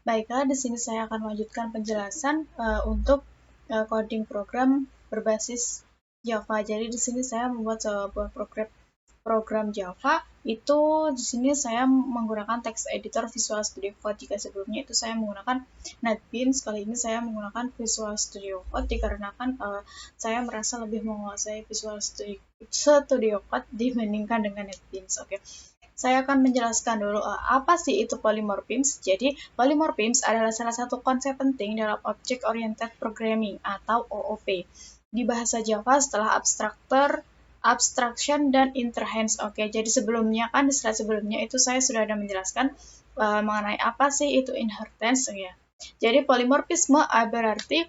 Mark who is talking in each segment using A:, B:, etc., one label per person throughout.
A: Baiklah, di sini saya akan melanjutkan penjelasan untuk coding program berbasis Java. Jadi di sini saya membuat sebuah program Java. Itu di sini saya menggunakan text editor Visual Studio Code. Jika sebelumnya itu saya menggunakan NetBeans, kali ini saya menggunakan Visual Studio Code dikarenakan saya merasa lebih menguasai Visual Studio Code dibandingkan dengan NetBeans. Oke. Saya akan menjelaskan dulu apa sih itu polymorphism. Jadi, polymorphism adalah salah satu konsep penting dalam Object Oriented Programming atau OOP. Di bahasa Java setelah abstraction dan interhands. Oke, jadi sebelumnya kan di slide sebelumnya itu saya sudah ada menjelaskan mengenai apa sih itu inheritance ya. Jadi polymorphism berarti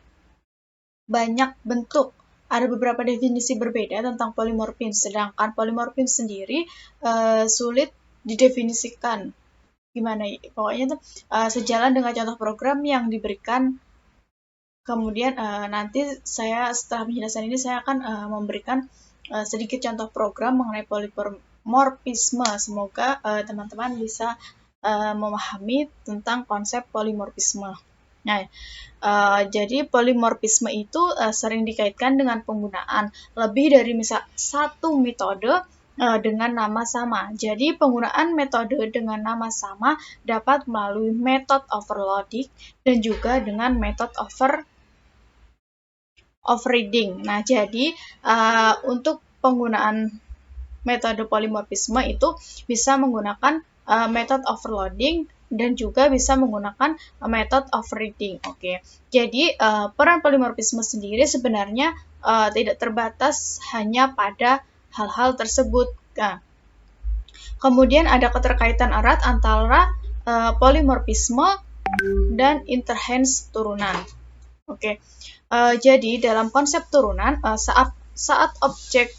A: banyak bentuk. Ada beberapa definisi berbeda tentang polymorphism, sedangkan polymorphism sendiri sulit didefinisikan. Gimana? Pokoknya itu sejalan dengan contoh program yang diberikan. Kemudian nanti saya setelah penjelasan ini saya akan memberikan sedikit contoh program mengenai polymorphisme. Semoga teman-teman bisa memahami tentang konsep polymorphisme. Nah, jadi polymorphisme itu sering dikaitkan dengan penggunaan lebih dari satu metode dengan nama sama. Jadi penggunaan metode dengan nama sama dapat melalui method overloading dan juga dengan method overriding. Nah, jadi untuk penggunaan metode polymorphisme itu bisa menggunakan method overloading dan juga bisa menggunakan method overriding. Oke. Jadi peran polymorphisme sendiri sebenarnya tidak terbatas hanya pada hal-hal tersebut. Nah, kemudian ada keterkaitan erat antara polymorphisme dan interhands turunan. Oke. Jadi dalam konsep turunan saat objek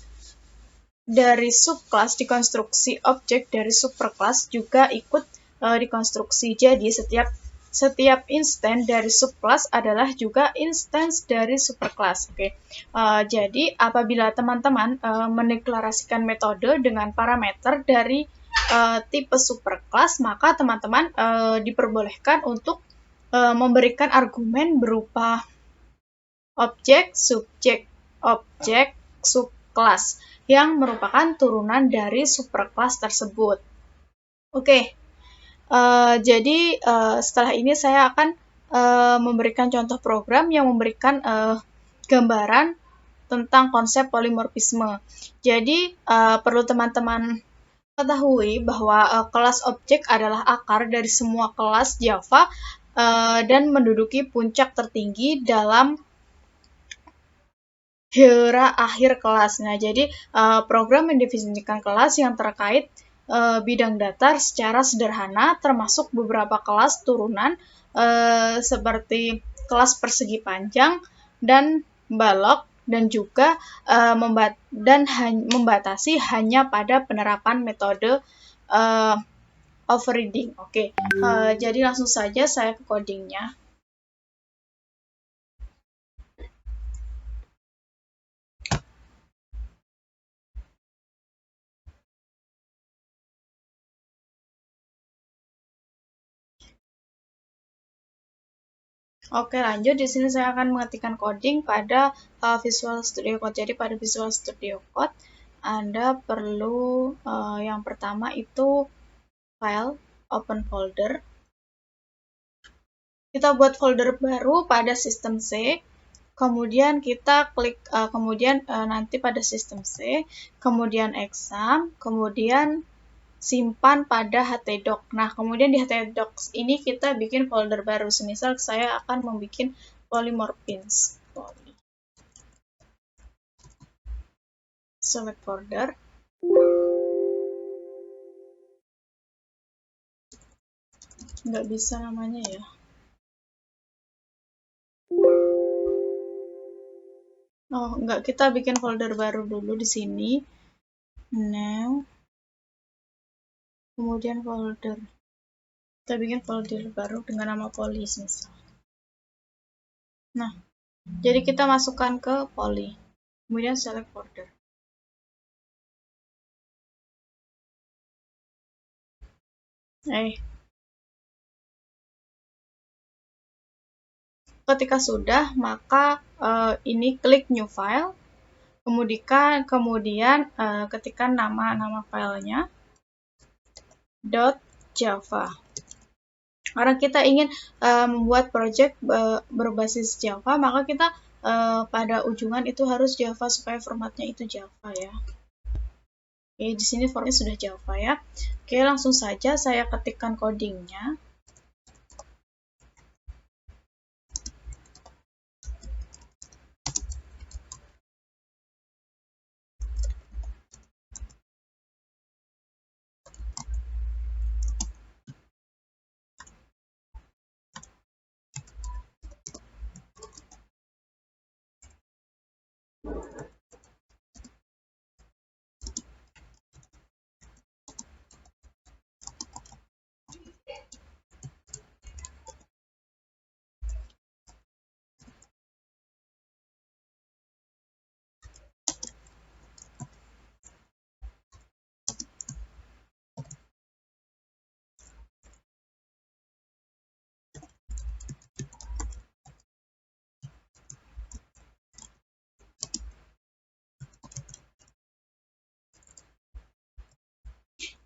A: dari subkelas dikonstruksi, objek dari superkelas juga ikut dikonstruksi. Jadi setiap instance dari subkelas adalah juga instance dari superkelas. Oke. Jadi apabila teman-teman mendeklarasikan metode dengan parameter dari tipe superkelas, maka teman-teman diperbolehkan untuk memberikan argumen berupa objek, subjek, objek, subkelas yang merupakan turunan dari superkelas tersebut. Oke, jadi setelah ini saya akan memberikan contoh program yang memberikan gambaran tentang konsep polymorphisme. Jadi perlu teman-teman ketahui bahwa kelas objek adalah akar dari semua kelas Java dan menduduki puncak tertinggi dalam hierarki akhir kelas. Nah, jadi program mendefinisikan kelas yang terkait bidang datar secara sederhana, termasuk beberapa kelas turunan seperti kelas persegi panjang dan balok, dan juga membatasi hanya pada penerapan metode overriding. Oke, jadi langsung saja saya ke codingnya. Oke, lanjut. Di sini saya akan mengetikkan coding pada Visual Studio Code. Jadi pada Visual Studio Code, Anda perlu yang pertama itu file, open folder. Kita buat folder baru pada sistem C. Kemudian kita klik, nanti pada sistem C, kemudian exam, kemudian simpan pada htdoc. Nah, kemudian di htdoc ini kita bikin folder baru. Semisal saya akan membuat polymorphism. Select folder. Nggak bisa namanya ya. Oh, nggak, kita bikin folder baru dulu di sini. New. Kemudian folder. Kita bikin folder baru dengan nama poly misal. Nah, jadi kita masukkan ke poly. Kemudian select folder. Ketika sudah, maka ini klik new file, kemudian ketikkan nama filenya .java. Karena kita ingin membuat project berbasis Java, maka kita pada ujungan itu harus Java supaya formatnya itu Java ya. Oke, di sini formatnya sudah Java ya. Oke, langsung saja saya ketikkan codingnya.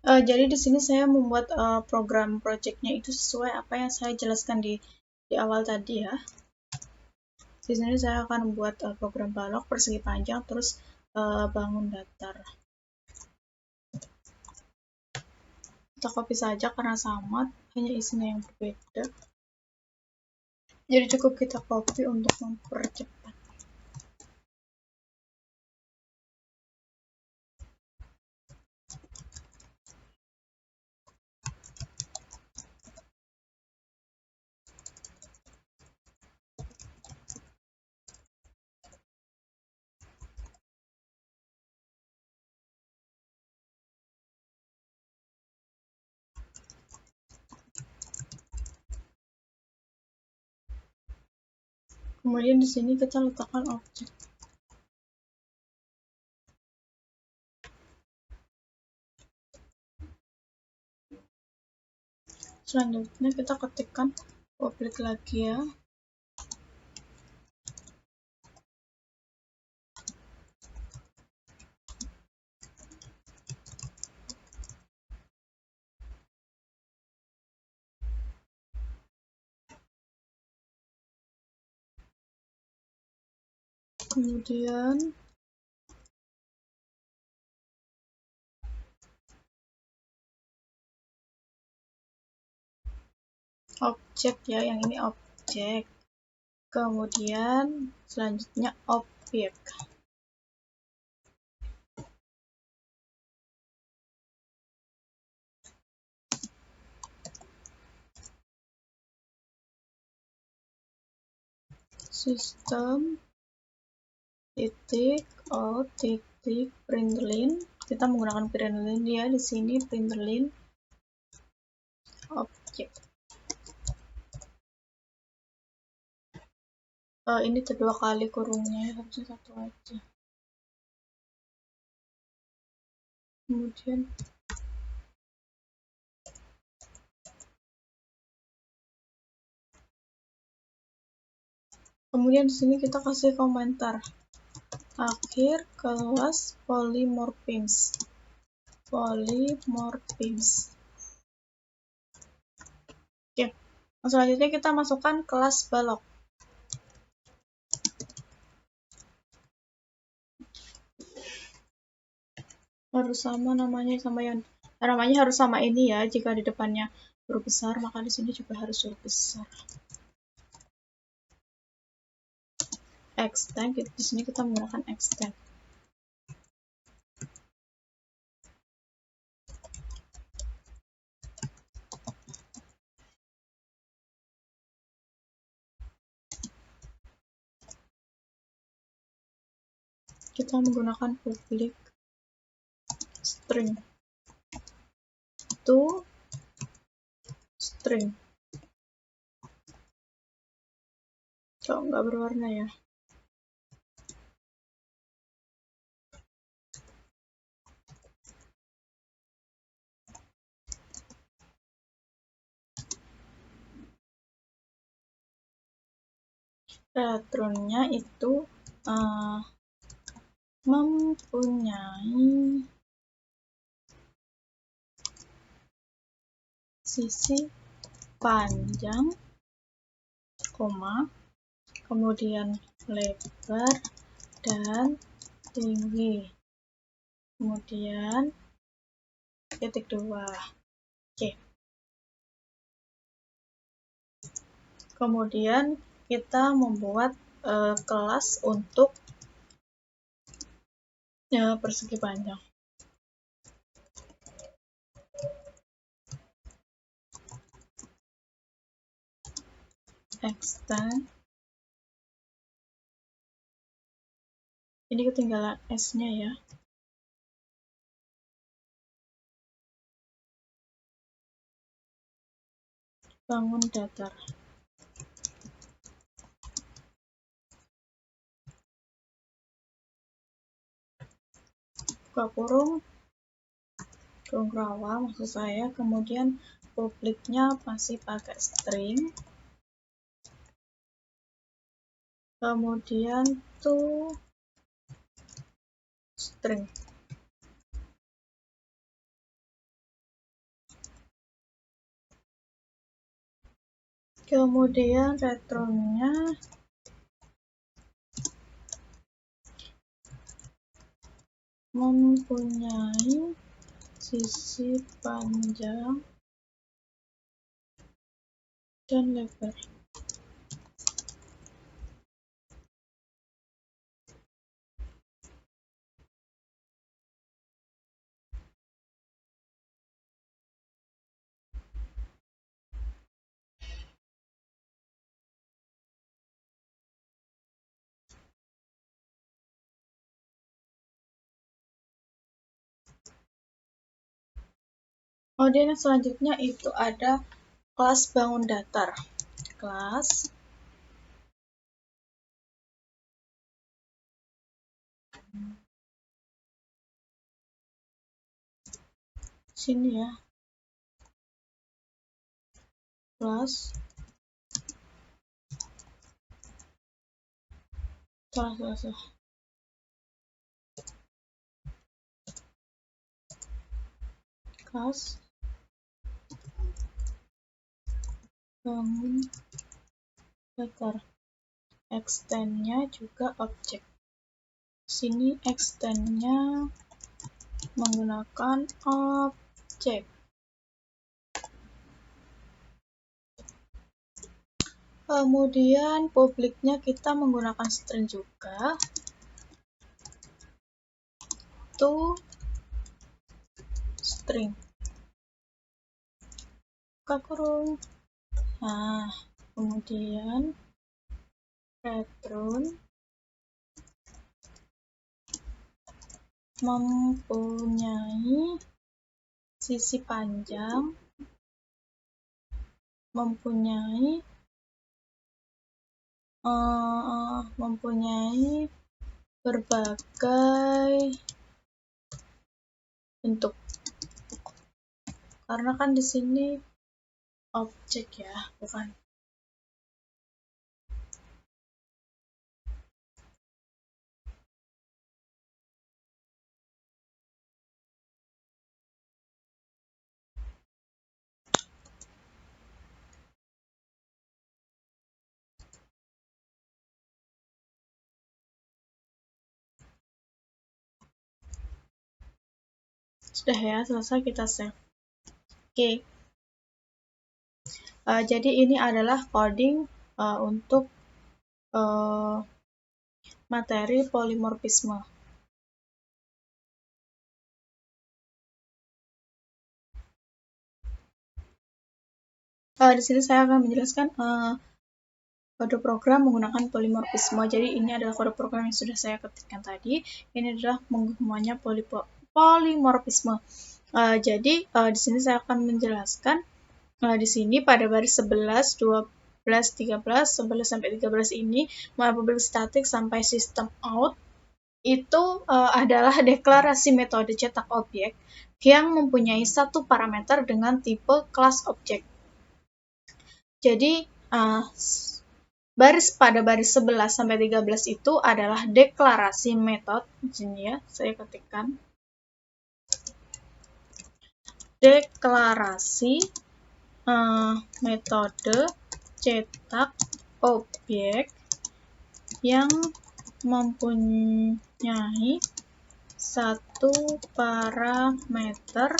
A: Jadi di sini saya membuat program projectnya itu sesuai apa yang saya jelaskan di awal tadi ya. Di sini saya akan membuat program balok persegi panjang, terus bangun datar. Kita copy saja karena sama, hanya isinya yang berbeda. Jadi cukup kita copy untuk mempercepat. Kemudian di sini kita letakkan objek. Selanjutnya kita ketikkan public lagi ya. Kemudian objek ya, yang ini objek. Kemudian selanjutnya objek. Sistem titik out titik println. Kita menggunakan println ya di sini, println objek. Ini kedua kali kurungnya, harusnya satu aja. Kemudian di sini kita kasih komentar akhir kelas polymorphism. Oke, selanjutnya kita masukkan kelas balok. Harus sama namanya, namanya harus sama ini ya. Jika di depannya huruf besar, maka di sini juga harus huruf besar. Extend, di sini kita menggunakan extend. Kita menggunakan public string to string. Kok nggak berwarna ya? returnnya itu mempunyai sisi panjang, koma, kemudian lebar dan tinggi, kemudian titik 2. Oke. Kemudian kita membuat kelas untuk persegi panjang. Extend. Ini ketinggalan S-nya ya. Bangun datar. Buka kurung rawa maksud saya, kemudian publiknya masih pakai string, kemudian string. Kemudian returnnya mempunyai sisi panjang dan lebar. Kemudian yang selanjutnya itu ada kelas bangun datar. Kelas sini ya. Kelas salah. Kelas bangun datar. Extend-nya juga objek. Sini extend-nya menggunakan objek. Kemudian publiknya kita menggunakan string juga. String. Buka kurung. Nah, kemudian return mempunyai sisi panjang, mempunyai berbagai bentuk. Karena kan di sini objek ya, bukan. Sudah ya, selesai, kita save. Oke. Jadi ini adalah coding untuk materi polimorfisme. Di sini saya akan menjelaskan kode program menggunakan polimorfisme. Jadi ini adalah kode program yang sudah saya ketikkan tadi. Ini adalah menggunakannya polimorfisme. Jadi di sini saya akan menjelaskan di sini pada baris 11, 12, 13, 11 sampai 13 ini mulai public static sampai system out itu adalah deklarasi metode cetak objek yang mempunyai satu parameter dengan tipe kelas objek. Jadi baris pada baris 11 sampai 13 itu adalah deklarasi metode. Di sini ya, saya ketikkan. Deklarasi metode cetak objek yang mempunyai satu parameter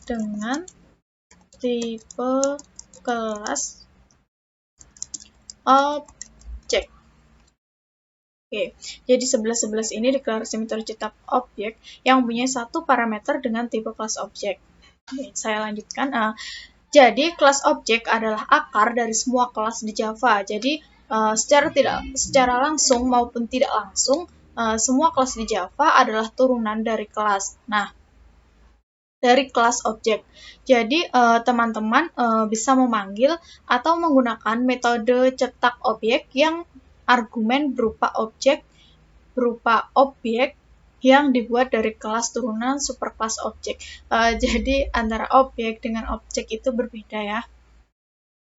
A: dengan tipe kelas objek. Oke, jadi 11-11 ini deklarasi metode cetak objek yang mempunyai satu parameter dengan tipe kelas objek. Oke, saya lanjutkan. Jadi kelas objek adalah akar dari semua kelas di Java. Jadi secara langsung maupun tidak langsung, semua kelas di Java adalah turunan dari kelas. Nah, dari kelas objek. Jadi teman-teman bisa memanggil atau menggunakan metode cetak objek yang argumen berupa objek yang dibuat dari kelas turunan superkelas objek. Jadi antara objek dengan objek itu berbeda ya.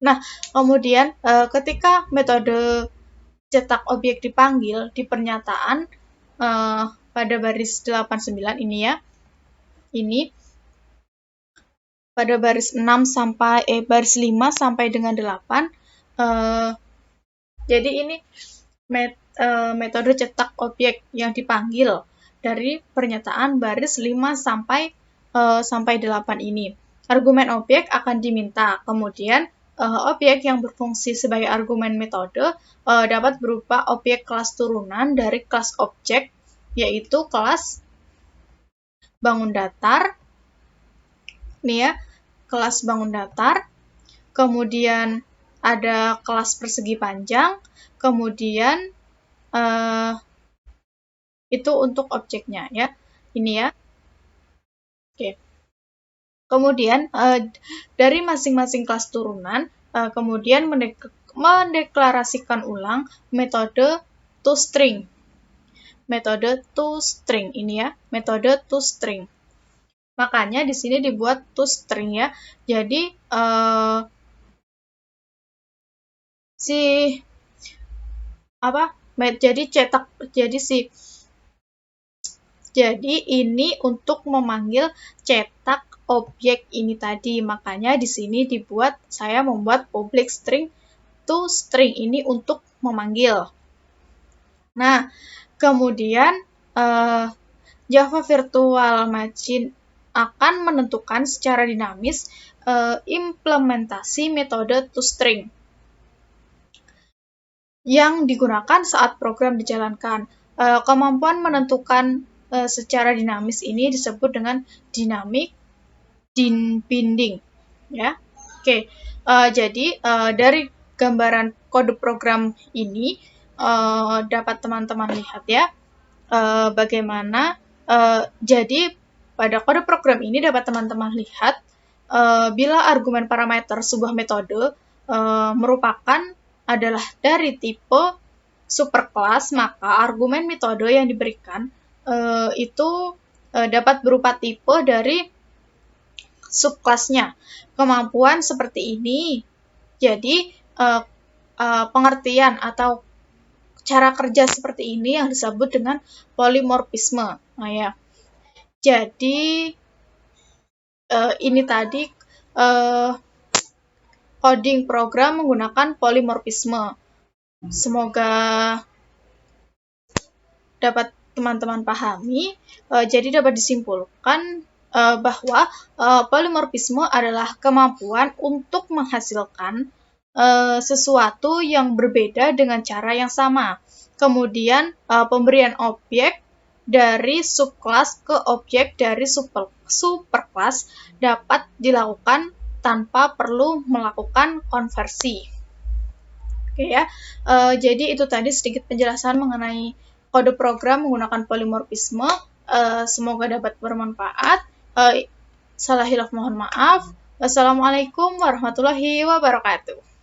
A: Nah, kemudian ketika metode cetak objek dipanggil di pernyataan pada baris 89 ini ya. Ini pada baris 6 sampai baris 5 sampai dengan 8. Jadi ini metode cetak objek yang dipanggil dari pernyataan baris 5 sampai 8 ini. Argumen objek akan diminta. Kemudian objek yang berfungsi sebagai argumen metode dapat berupa objek kelas turunan dari kelas objek, yaitu kelas bangun datar. Nih ya, kelas bangun datar. Kemudian ada kelas persegi panjang. Kemudian itu untuk objeknya ya. Ini ya. Oke. Kemudian dari masing-masing kelas turunan kemudian mendeklarasikan ulang metode toString. Metode toString ini ya, metode toString. Makanya di sini dibuat toString ya. Jadi Jadi ini untuk memanggil cetak objek ini tadi. Makanya di sini saya membuat public string toString ini untuk memanggil. Nah, kemudian Java Virtual Machine akan menentukan secara dinamis implementasi metode toString yang digunakan saat program dijalankan. Kemampuan menentukan secara dinamis ini disebut dengan dynamic binding. Ya, oke. Jadi dari gambaran kode program ini dapat teman-teman lihat ya bagaimana. Jadi pada kode program ini dapat teman-teman lihat bila argumen parameter sebuah metode adalah dari tipe superclass, maka argumen metode yang diberikan itu dapat berupa tipe dari subclassnya. Kemampuan seperti ini. Jadi pengertian atau cara kerja seperti ini yang disebut dengan polimorfisme. Nah ya. Jadi ini tadi coding program menggunakan polimorfisme. Semoga dapat teman-teman pahami. Jadi dapat disimpulkan bahwa polimorfisme adalah kemampuan untuk menghasilkan sesuatu yang berbeda dengan cara yang sama. Kemudian pemberian objek dari subclass ke objek dari superclass dapat dilakukan tanpa perlu melakukan konversi. Oke ya, jadi itu tadi sedikit penjelasan mengenai kode program menggunakan polimorfisme. Semoga dapat bermanfaat. Salah hilaf mohon maaf. Wassalamualaikum warahmatullahi wabarakatuh.